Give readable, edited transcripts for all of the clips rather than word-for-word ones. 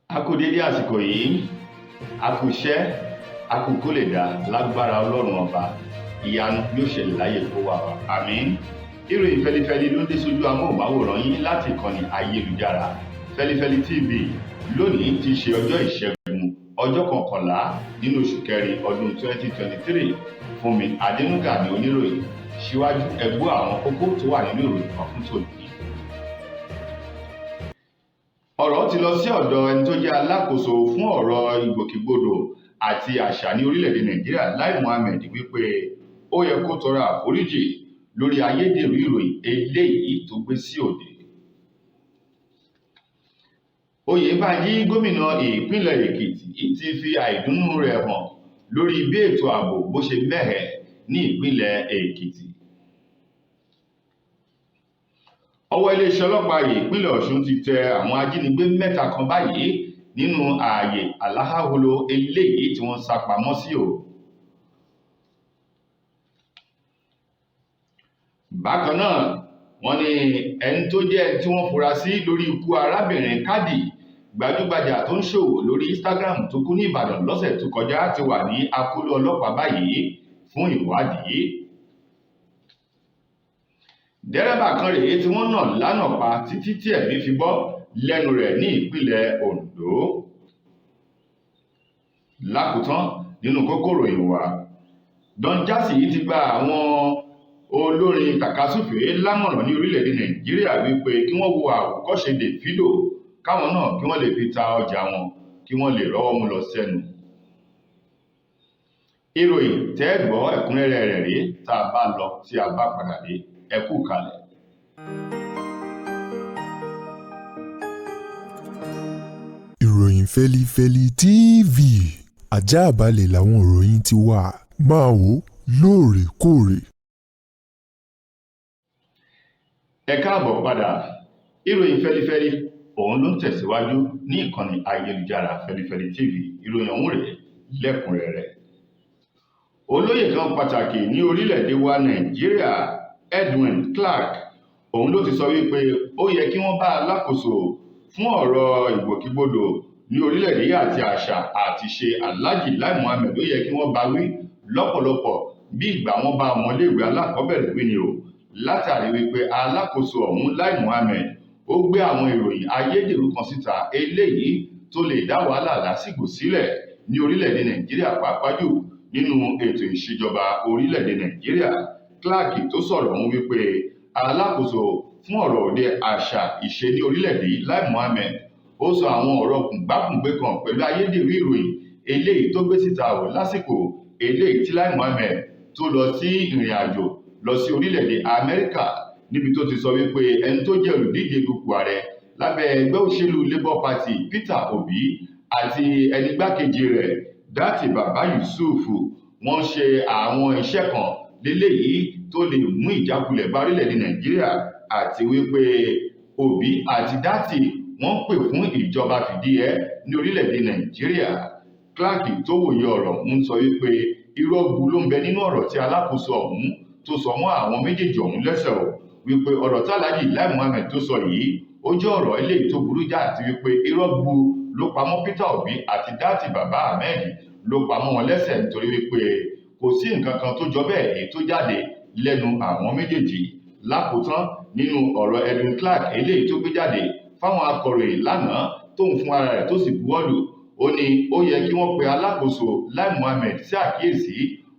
A kú dédé àsìkò yìí, a kú iṣẹ́, a kú kó lè dá lágbára Ọlọ́run ọba, ìyanu yóò ṣẹlẹ̀ láyé kó wà wá. Àmín. Ìròyìn fẹlifẹli ló dé sójú amóhùnmáwòrán yín láti ìkànnì ayélujára Fẹlifẹli TV. Lónìí ti ṣe ọjọ́ ìṣẹ́gun, ọjọ́ 11 nínú oṣù kẹrin ọdún 2023. Fúnmi Adénúgà ni oníròyìn. Síwájú ẹ gbọ́ àwọn kókó tó wà nínú ìròyìn kan fún tòní. Ọ̀rọ̀ ti lọ sí ọ̀dọ̀ ẹni tó jẹ́ alákòóso fún ọ̀rọ̀ ìgbòkègbodò àti àṣà ní orílẹ̀-èdè Nàìjíríà, Lai Mohammed wípé ó yẹ kó tọrọ àforíjì lórí ayédèrú ìròyìn eléyìí tó gbé sí òde. OYEBANJI gómìnà ìpínlẹ̀ Èkìtì ti fi àìdùnnú rẹ̀ hàn lórí bí ètò ààbò bó ṣe mẹ́hẹ̀ ní ìpínlẹ̀ Èkìtì. Ọwọ́ iléeṣẹ́ ọlọ́pàá ìpínlẹ̀ Ọ̀ṣun ti tẹ àwọn ajínigbé 3 kan báyìí nínú ààyè aláhàhóló eléyìí tí wọ́n sá pamọ́ sí o. Bákan náà, wọ́n ní ẹni tó jẹ́ tí wọ́n fura sí lórí ikú arábìnrin Kádì, gbajúgbajà tó ń ṣòwò lórí Instagram tó kú ní Ìbàdàn lọ́sẹ̀ tó kọjá, ti wà ní akóló ọlọ́pàá báyìí fún ìwádìí. Dẹ́rẹ́bà kan rèé tí wọ́n nà lánàá pa títí tí ẹ̀mí fi bọ́ lẹ́nu rẹ̀ ní ìpínlẹ̀ Ondo. Lákòótán nínú kókó ìròyìn wa, Don JAZZY ti gba àwọn olórin tàkasúfèé lámọ̀ràn ní orílẹ̀-èdè Nàìjíríà wípé kí wọ́n wo àwòkọ́ṣe DAVIDO káwọn náà kí wọ́n lè fi ta ọjà wọn kí wọ́n lè rọ́wọ́ mú lọ sẹ́nu. Ìròyìn tẹ́ gbọ́ ẹ̀kúnrẹ́rẹ́ rẹ̀ rèé tá a bá lọ tí a bá padà dé. Ẹ kú kalẹ̀. Ìròyìn Fẹlifẹli TV, àjààbálẹ̀ làwọn ìròyìn ti wà, máa wò lóòrèkóòrè. Ẹ káàbọ̀ padà. Ìròyìn Fẹlifẹli òun ló ń tẹ̀síwájú ní ìkànnì ayélujára Fẹlifẹli TV. Ìròyìn ọ̀hún rèé lẹ́kùnrẹ́rẹ́. Olóyè kan pàtàkì ní orílẹ̀-èdè wa Nàìjíríà, Edwin òun ló ti sọ wípé ó yẹ kí wọ́n bá alákòóso fún ọ̀rọ̀ ìgbòkègbodò ní orílẹ̀-èdè àti àṣà àti ṣe Alhaji Lai Mohammed, ó yẹ kí wọ́n bá wí lọ́pọ̀lọpọ̀ bí ìgbà wọn bá ọmọléèwé alákọ̀ọ́bẹ̀rẹ̀ wí ni o, látàrí wípé alákòóso ọ̀hún Lai Mohammed ó gbé àwọn ìròyìn ayédèrú kan síta eléyìí tó lè dá wàhálà lásìkò sílẹ̀ ní orílẹ̀-èdè Nàìjíríà, pàápàá jù nínú ètò ìṣèjọba orílẹ̀-èdè Nàìjíríà. Tó sọ̀rọ̀ ọ̀hún wípé alákòóso fún ọ̀rọ̀ òde àṣà ìṣe ní orílẹ̀-èdè Lai Mohammed ó sọ àwọn ọ̀rọ̀ kùngbákùngbé kan pẹ̀lú ayédèrú ìròyìn eléyìí tó gbé síta ò lásìkò eléyìí tí Lai Mohammed tó lọ sí ìrìn àjò lọ sí orílẹ̀-èdè Amẹ́ríkà, níbi tó ti sọ wípé ẹni tó jẹ́ olùdíje dupò ààrẹ lábẹ́ ẹgbẹ́ òṣèlú Labour Party Peter Obi àti ẹni gbákejì rẹ̀ Dati Baba Yusuf wọ́n ṣe àwọn iṣẹ́ kan léléyìí tó lè mú ìjákulẹ̀ bá orílẹ̀-èdè Nàìjíríà, àti wípé Obi àti Dati wọ́n pè fún ìjọba fìdíhẹẹ́ ní orílẹ̀-èdè Nàìjíríà. tó wòye ọ̀rọ̀ ń sọ wípé irọ́ gbu ló ń bẹ nínú ọ̀rọ̀ tí alákòóso ọ̀hún tó sọ mọ́ àwọn méjèèjì ọ̀hún lẹ́sẹ̀ o, wípé ọ̀rọ̀ tí Alhaji Lai Mohammed tó sọ yìí ó jẹ́ ọ̀rọ̀ eléyìí tó burú jáà, àti wípé irọ́ gbu ló pamọ́ Peter Obi àti Dati Baba Ahmed ló pamọ́ wọn lẹ́sẹ̀, nítorí wípé kò sí nǹkan kan tó jọ bẹ́ẹ̀ èyí tó jáde lẹ́nu àwọn méjèèjì. Lákòótán nínú ọ̀rọ̀ Edwin eléyìí tó gbé jáde fáwọn akọ̀ròyìn lánàá tóun fún ara rẹ̀ tó sì buwọ́lù, ó ní ó yẹ kí wọ́n pe alákòóso Lai Mohammed sí àkíyèsí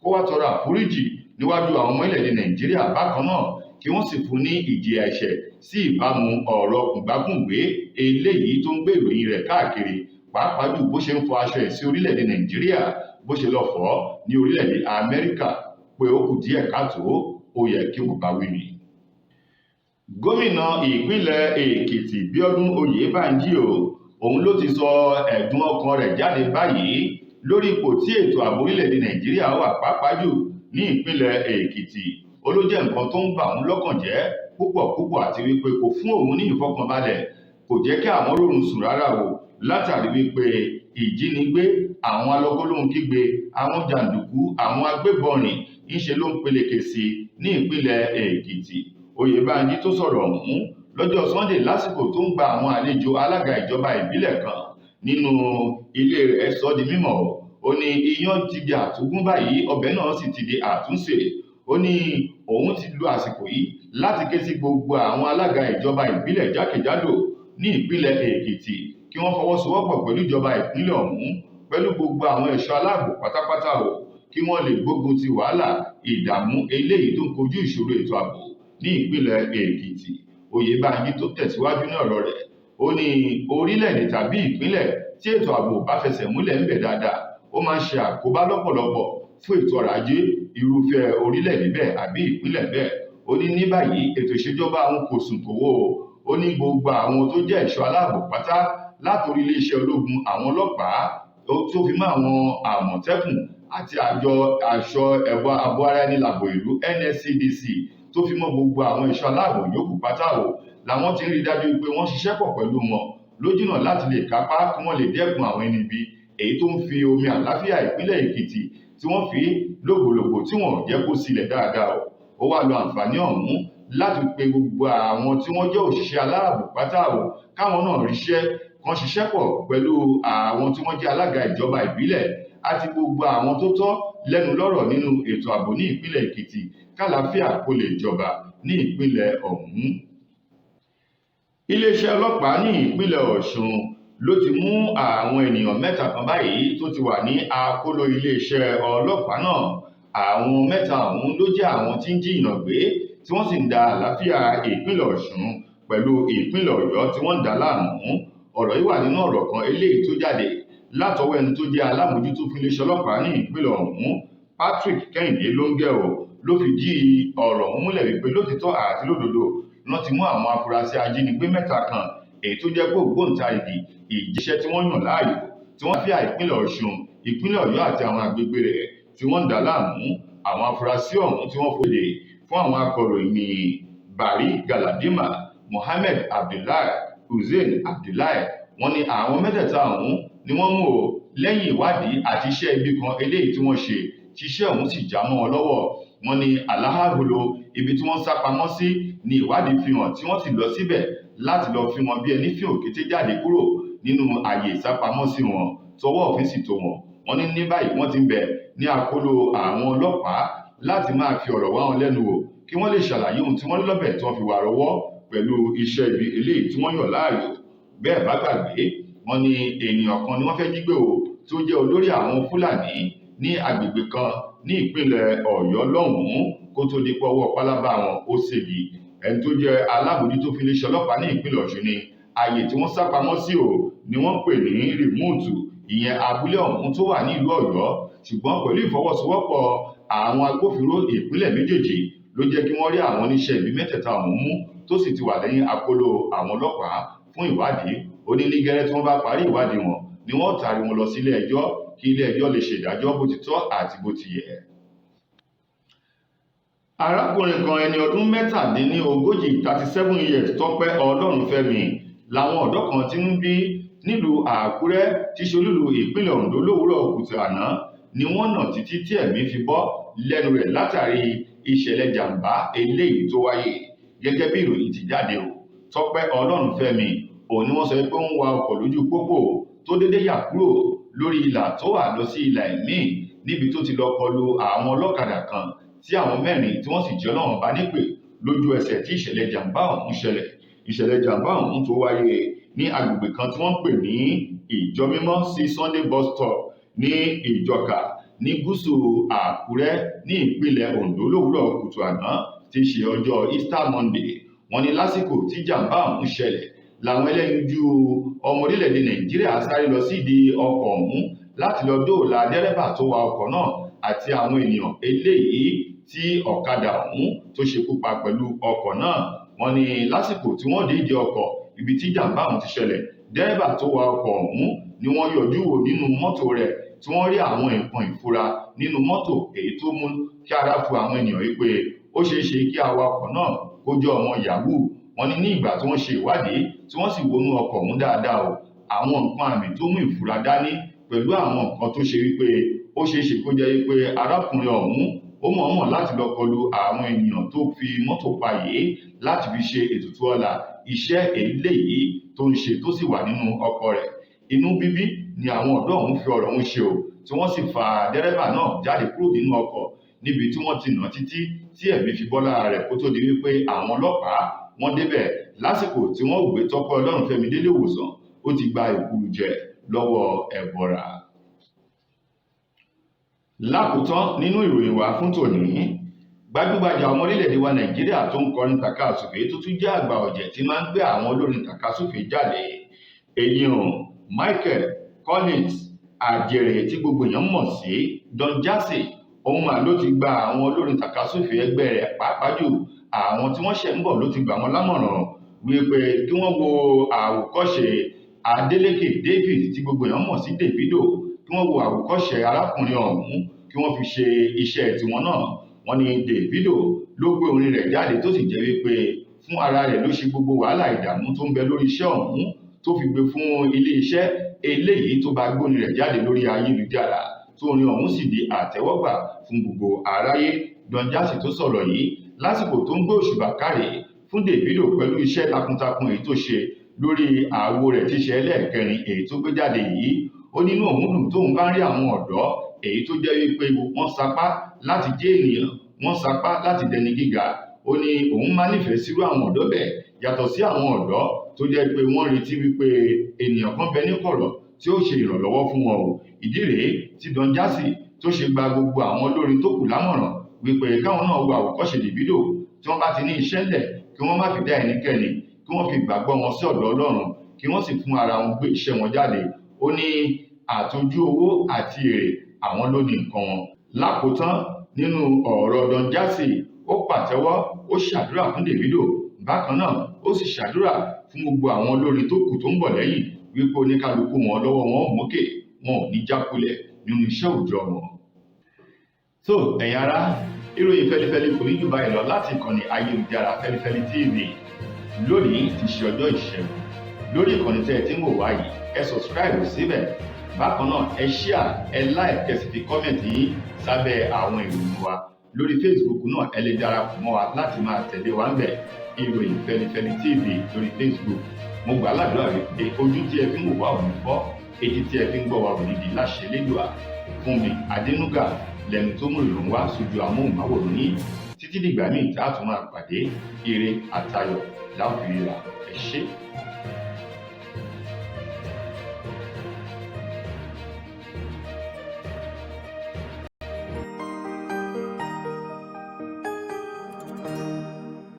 kó wá tọrọ àforíjì níwájú àwọn ọmọ ilẹ̀ Nàìjíríà, bákan náà kí wọ́n sì fún ní ìjìyà ẹ̀ṣẹ̀ sí ìbámu ọ̀rọ̀ kùngbákùngbé eléyìí tó ń gbé ìròyìn rẹ̀ káàkiri, pàápàá jù bó ṣe ń fọ aṣọ ẹ̀ sí orílẹ̀-èdè Nàìjíríà, bó ṣe lọ fọ́ ní orílẹ̀-èdè Amẹ́ríkà, pé ó kù díẹ̀ káàtó, ó yẹ kí wọ́n bá wí ni. Gómìnà ìpínlẹ̀ Èkìtì BIODUN Oyèbánjí òun ló ti sọ ẹ̀dùn ọkàn rẹ̀ jáde báyìí lórí ipò tí ètò ààbò orílẹ̀-èdè Nàìjíríà wà, pàápàá jù ní ìpínlẹ̀ Èkìtì. Ó ló jẹ́ nǹkan tó ń bà òun lọ́kàn jẹ́ púpọ̀ àti wípé kò fún òun ní ìfọkànbalẹ̀, kò jẹ́ kí àwọn rọrùn sùn rárá o, látàrí wípé ìjínigbé, àwọn alọ́kólóhùn kígbe, àwọn jàǹdùkú, àwọn agbébọnrìn ńṣe ló ń peléke sí ní ìpínlẹ̀ Èkìtì. Oyèbánjí tó sọ̀rọ̀ ọ̀hún lọ́jọ́ Sunday lásìkò tó ń gba àwọn àlejò alága ìjọba ìbílẹ̀ kan nínú ilé rẹ̀ sọ di mímọ̀ ó ní iyán ti di àtúngún báyìí ọbẹ̀ náà sì ti di àtúnṣe. Ó ní òun ti lo àsìkò yìí láti ké sí gbogbo àwọn alága ìjọba ìbílẹ̀ jákèjádò ní ìpínlẹ̀ Èkìtì kí wọ́n fọwọ́sowọ́pọ̀ pẹ̀lú ìjọba ìpínlẹ̀ ọ̀hún pẹ̀lú gbogbo àwọn ẹ̀ṣọ́ aláàbò pátápátá kí wọ́n lè gbógun ti wàhálà ìdààmú eléyìí tó ń kojú ìṣòro ètò ààbò ní ìpínlẹ̀ Èkìtì. Oyèbánjí tó tẹ̀síwájú ní ọ̀rọ̀ rẹ̀ ó ní orílẹ̀-èdè tàbí ìpínlẹ̀ tí ètò ààbò bá fẹsẹ̀ múlẹ̀ ń bẹ̀ dáadáa ó máa ń ṣe àkóbá lọ́pọ̀lọpọ̀ fún ètò ọrọ̀ ajé irúfẹ́ orílẹ̀-èdè bẹ́ẹ̀ àbí ìpínlẹ̀ bẹ́ẹ̀. Ó ní ní báyìí ètò ìṣèjọba àwọn kò sùn kò wó ó ní gbogbo àwọn tó jẹ́ ẹ̀ṣọ́ aláàbò pátá látòrí iléeṣẹ́ ológun àwọn ọlọ́pàá tó fi mọ́ àwọn àmọ̀tẹ́kùn àti àjọ ẹ̀wà ààbò ara ẹni làbò ìlú NSCDC tó fi mọ́ gbogbo àwọn ẹ̀ṣọ́ aláàbò yòókù pátá làwọn ti ń rí dájú pé wọ́n ṣiṣẹ́ pọ̀ pẹ̀lú wọn lójúnà láti lè kápá kí wọ́n lè dẹ́kun àwọn ẹni ibi èyí tó ń fi omi àlàáfíà ìpínlẹ̀ Èkìtì tí wọ́n fi lògbòlògbò tí wọ́n jẹ́ kó sílẹ̀ dáadáa. Ó wá lo àǹfààní ọ̀hún láti pe gbogbo àwọn tí wọ́n jẹ́ òṣìṣẹ́ aláàbò pátá káwọn náà ríṣẹ́ kan ṣiṣẹ́ pọ̀ pẹ̀lú àwọn tí wọ́n jẹ́ alága ìjọba ìbílẹ̀ àti gbogbo àwọn tó tọ́ lẹ́nu lọ́rọ̀ nínú ètò ààbò ní ìpínlẹ̀ Èkìtì kálàáfíà kó lè jọba ní ìpínlẹ̀ ọ̀hún. Iléeṣẹ́ ọlọ́pàá ní ìpínlẹ̀ Ọ̀ṣun ló ti mú àwọn ènìyàn mẹ́ta kan báyìí tó ti wà ní àkóló iléeṣẹ́ ọlọ́pàá náà. Àwọn mẹ́ta ọ̀hún ló jẹ́ àwọn tí ń jí ìyàn gbé tí wọ́n sì ń da àlàáfíà ìpínlẹ̀ Ọ̀ṣun pẹ̀lú ìpínlẹ̀ Ọ̀yọ́ tí wọ́n ń dà láàmú. Ọ̀rọ̀ yìí wà nínú ọ̀rọ̀ kan eléyìí tó jáde látọwọ́ ẹni tó jẹ́ alámòjútó fún iléeṣẹ́ ọlọ́pàá ní ìpínlẹ̀ ọ̀hún Patrick Kẹ́hìndé Lóńgẹ́ ló fi jí ọ̀rọ̀ ọ̀hún múlẹ̀ wípé lótìtọ́ àti lódodo wọ́n ti mú àwọn afurasí ajínigbé mẹ́ta kan èyí tó jẹ́ ògbóǹtarìgì ìjíṣẹ́ tí wọ́n yàn láàyò tí wọ́n fi ìpínlẹ̀ Ọ̀ṣun ìpínlẹ̀ Ọ̀yọ́ àti àwọn agbègbè rẹ̀ tí wọ́n ń dà láàmú. Àwọn afurasí ọ̀hún tí wọ́n fòde fún àwọn akọ̀ròyìn Bari Galadima Mohammed Abdullahi Hussein Abdullahi wọ́n ní àwọn mẹ́tẹ̀ẹ̀ta ọ̀hún ni wọ́n mú lẹ́yìn ìwádìí àti iṣẹ́ ibi kan eléyìí tí wọ́n ṣe tíṣẹ́ ọ̀hún sì já mọ́ wọn lọ́wọ́. Wọ́n ní aláhàgolo ibi tí wọ́n sá pamọ́ sí ni ìwádìí fi hàn tí wọ́n sì lọ síbẹ̀ láti lọ fi wọn bí ẹni fi òkété jáde kúrò nínú ààyè ìsápamọ́sí wọn tọwọ́ òfin sì tó wọn. Wọ́n ní ní báyìí wọ́n ti ń bẹ ní àkóló àwọn ọlọ́pàá láti máa fi ọ̀rọ̀ wá wọn lẹ́nu wò kí wọ́n lè ṣàlàyé ohun tí wọ́n ní lọ́bẹ̀ tí wọ́n fi wà rọ́wọ́ pẹ̀lú iṣẹ́ ibi eléyìí tí wọ́n yàn láàyò. Bẹ́ẹ̀ bá gbàgbé wọ́n ní ènìyàn kan ni wọ́n fẹ́ jí gbé tó jẹ́ olórí àwọn Fúlàní ní agbègbè kan ní ìpínlẹ̀ Ọ̀yọ́ lọ́hùn-ún kó tó di pọ́wọ́ pálábá wọn ó ṣègi. Ẹni tó jẹ́ alábòójútó fún iléeṣẹ́ ọlọ́pàá ní ìpínlẹ̀ Ọ̀ṣun ní ààyè tí wọ́n sá pamọ́ sí ni wọ́n pè ní rìmúùtù ìyẹn abúlé ọ̀hún tó wà ní ìlú Ọ̀yọ́. Ṣùgbọ́n pẹ̀lú ìfọwọ́sowọ́pọ̀ àwọn agbófinró ìpínlẹ̀ méjèèjì ló jẹ́ kí wọ́n rí àwọn oníṣẹ́ ibi mẹ́tẹ̀ẹ̀ta ọ̀hún mú tó sì ti wà lẹ́yìn àkóló àwọn ọlọ́pàá fún ìwádìí. Ó ní ní gẹ́rẹ́ tí wọ́n bá parí ìwádìí wọn ni wọ́n taari wọn lọ sí ilé ẹjọ́ kí ilé ẹjọ́ lè ṣèdájọ́ bó ti tọ́ àti bó ti yẹ. Arákùnrin kan ẹni ọdún 37 years Tọ́pẹ́ Ọlọ́runfẹ́mi làwọn ọ̀dọ́ kan tí ń bí nílùú Àkúrẹ́ tí ṣolúlu ìpínlẹ̀ Oǹdó lówùúrọ̀ kùtù àná ni wọ́n nà títí tí ẹ̀mí fi bọ́ lẹ́nu rẹ̀ látàrí ìṣẹ̀lẹ̀ jàǹbá eléyìí tó wáyé. Gẹ́gẹ́ bí ìròyìn ti jáde Tọ́pẹ́ Ọlọ́runfẹ́mi òun ni wọ́n sọ pé ó ń wa ọkọ̀ lójú pópó tó dédé yà kúrò lórí ìlà tó wà lọ sí ìlà ìmíì níbi tó ti lọ kọlu àwọn ọlọ́kadà kan tí àwọn mẹ́rin tí wọ́n sì jẹ́ Ọlọ́run bá nípè lójú ẹsẹ̀ tí ìṣẹ̀lẹ̀ jàǹbá ọ̀hún ṣẹlẹ̀. Ìṣẹ̀lẹ̀ jàǹbá ọ̀hún tó wáyé ní agbègbè kan tí wọ́n pè ní Ìjọ Mímọ́ sí Sunday bus stop ní Ìjọkà ní gúúsù Àkúrẹ́ ní ìpínlẹ̀ Oǹdó lówùúrọ̀ kùtù àná tí í ṣe ọjọ́ Easter Monday. Wọ́n ní lásìkò tí jàǹbá ọ̀hún ṣẹlẹ̀ làwọn ẹlẹ́yinjú ọmọ orílẹ̀-èdè Nàìjíríà sáré lọ sídìí ọkọ̀ ọ̀hún láti lọ dóòlà dẹ́rẹ́bà tó wa ọkọ̀ náà àti àwọn ènìyàn eléyìí tí ọ̀kadà ọ̀hún tó ṣekú pa pẹ̀lú ọkọ̀ náà. Wọ́n ní lásìkò tí wọ́n dé ìdí ọkọ̀ ibi tí jàǹbá ọ̀hún ti ṣẹlẹ̀ dẹ́rẹ́bà tó wa ọkọ̀ ọ̀hún ni wọ́n yọjú wò nínú mọ́tò rẹ̀ tí wọ́n rí àwọn nǹkan ìfura nínú mọ́tò èyí tó mú kí ara fu àwọn ènìyàn wípé ó ṣeé ṣe kí awakọ̀ náà kó jẹ́ ọmọ yahoo. Wọ́n ní ìgbà tí wọ́n ṣe ìwádìí tí wọ́n sì wọnú ọkọ̀ ọ̀hún dáadáa àwọn nǹkan àmì tó mú ìfura dání pẹ̀lú àwọn nǹkan tó ṣe wípé ó ṣeé ṣe kó jẹ́ wípé arákùnrin ọ̀hún ó mọ̀ọ́mọ̀ láti lọ kọlu àwọn ènìyàn tó fi mọ́tò pa yìí láti fi ṣe ètùtù ọlà iṣẹ́ eléyìí tó ń ṣe tó sì wà nínú ọkọ̀ rẹ̀. inú bíbí ni àwọn ọ̀dọ́ ọ̀hún fi ọ̀rọ̀ ọ̀hún ṣe o tí wọ́n sì fa dẹ́rẹ́bà náà jáde kúrò nínú ọkọ̀ níbi tí wọ́n ti nà títí tí ẹ̀mí fi bọ́ lára rẹ̀ kó tó di wípé àwọn ọlọ́pàá wọ́n débẹ̀ lásìkò tí wọ́n gbé Tọ́pẹ́ Ọlọ́runfẹ́mi délé ìwòsàn ó ti gba ìkúrùjẹ lọ́wọ́ ẹ̀bọ̀ra. Lákòótán nínú ìròyìn wa fún tòní, gbajúgbajà ọmọ orílẹ̀-èdè wa Nàìjíríà tó ń kọrin tàkasùfé tó tún jẹ́ àgbà ọ̀jẹ̀ tí máa ń gbé àwọn olórin tàkasùfé jáde èyàn Michael Collins Àjèrè tí gbogbo èèyàn mọ̀ sí Don Jazzy òun mà ló ti gba àwọn olórin tàkasùfé ẹgbẹ́ rẹ̀ pàápàá jù àwọn tí wọ́n ṣẹ̀ ń bọ̀ ló ti gbà wọ́n lámọ̀ràn wípé kí wọ́n wo àwòkọ́ṣe Adeleke David tí gbogbo èèyàn mọ̀ sí Davido kí wọ́n wo àwòkọ́ṣe arákùnrin ọ̀hún kí wọ́n fi ṣe iṣẹ́ tiwọn náà. Wọ́n ní Davido ló gbé orin rẹ̀ jáde tó sì jẹ́ wípé fún ara rẹ̀ ló ṣe gbogbo wàhálà ìdààmú tó ń bẹ lórí iṣẹ́ ọ̀hún tó fi gbé fún ilé iṣẹ́ eléyìí tó bá gbóni rẹ̀ jáde lórí ayélujára tó orin ọ̀hún sì di àtẹ́wọ́gbà fún gbogbo aráyé. Don Jazzy tó sọ̀rọ̀ yìí lásìkò tó ń gbé òṣùbà káre fún Davido pẹ̀lú iṣẹ́ takuntakun èyí tó ṣe lórí àwo rẹ̀ tí ṣe ẹlẹ́ẹ̀kẹrin èyí tó gbé jáde yìí. Ó nínú òun dùn tóun bá ń rí àwọn ọ̀dọ́ èyí tó jẹ́ wípé wọ́n sapá láti jẹ́ ènìyàn wọ́n sapá láti dẹni gíga. Ó ní òun máa nífẹ̀ẹ́ sírú àwọn ọ̀dọ́ bẹ́ẹ̀ yàtọ̀ sí àwọn ọ̀dọ́ tó jẹ́ pé wọ́n retí wípé ènìyàn kan bẹ ní kọ̀rọ̀ tí ó ṣe ìrànlọ́wọ́ fún wọn o. Ìdí rèé tí Don Jazzy tó ṣe gba gbogbo àwọn olórin tó kù lámọ̀ràn wípé káwọn náà wo àwòkọ́ṣe Davido tí wọ́n bá ti ní iṣẹ́ lẹ̀ kí wọ́n má fi dá ẹnikẹ́ni kí wọ́n fi ìgbàgbọ́ wọn sí ọ̀dọ̀ Ọlọ́run kí wọ́n sì fún ara wọn gbé iṣẹ́ wọn jáde. Ó ní àtúnjú owó àti èrè àwọn ló ní nǹkan wọn. Lákòótán nínú ọ̀rọ̀ Don Jazzy ó pàtẹ́wọ́ ó ṣàdúrà fún Davido bákan náà ó sì ṣàdúrà fún gbogbo àwọn olórin tó kù tó ń bọ̀ lẹ́yìn wípé oníkálukú wọn lọ́wọ́ wọn ò mókè wọn ò ní jákulẹ̀ nínú iṣẹ́ òòjọ́ wọn. So ẹ̀yin ará ìròyìn fẹlifẹli kò ní jù báyìí lọ láti ìkànnì ayélujára Fẹlifẹli TV. Lónìí ti ṣe ọjọ́ ìṣẹ́gun lórí ìkànnì tẹ́ ẹ ti ń wò wáyìí ẹ subscribe síbẹ̀ bákan náà ẹ share ẹ like ẹ sì fi comment yín sábẹ́ àwọn ìròyìn wa lórí Facebook náà ẹ lè darapọ̀ mọ́ wa láti máa tẹ̀lé wa ń bẹ̀ ìròyìn Fẹlifẹli TV lórí Facebook. Mo gbà ládùúrà wípé ojú tí ẹ fi ń wò wá ò ní fọ́ etí tí ẹ fi ń gbọ́ wa ò ní di láṣẹ Elédùà. Fúnmi Adénúgà lẹ́nu tó mú ìròyìn wá sójú amóhùnmáwòrán yìí títí dìgbà míì tá a tún máa pàdé ire àtayọ̀ láòfìríra ẹ ṣé.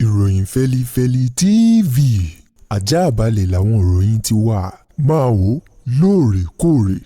Ìròyìn Fẹlifẹli TV àjààbálẹ̀ làwọn ìròyìn ti wà máa wò lóòrèkóòrè.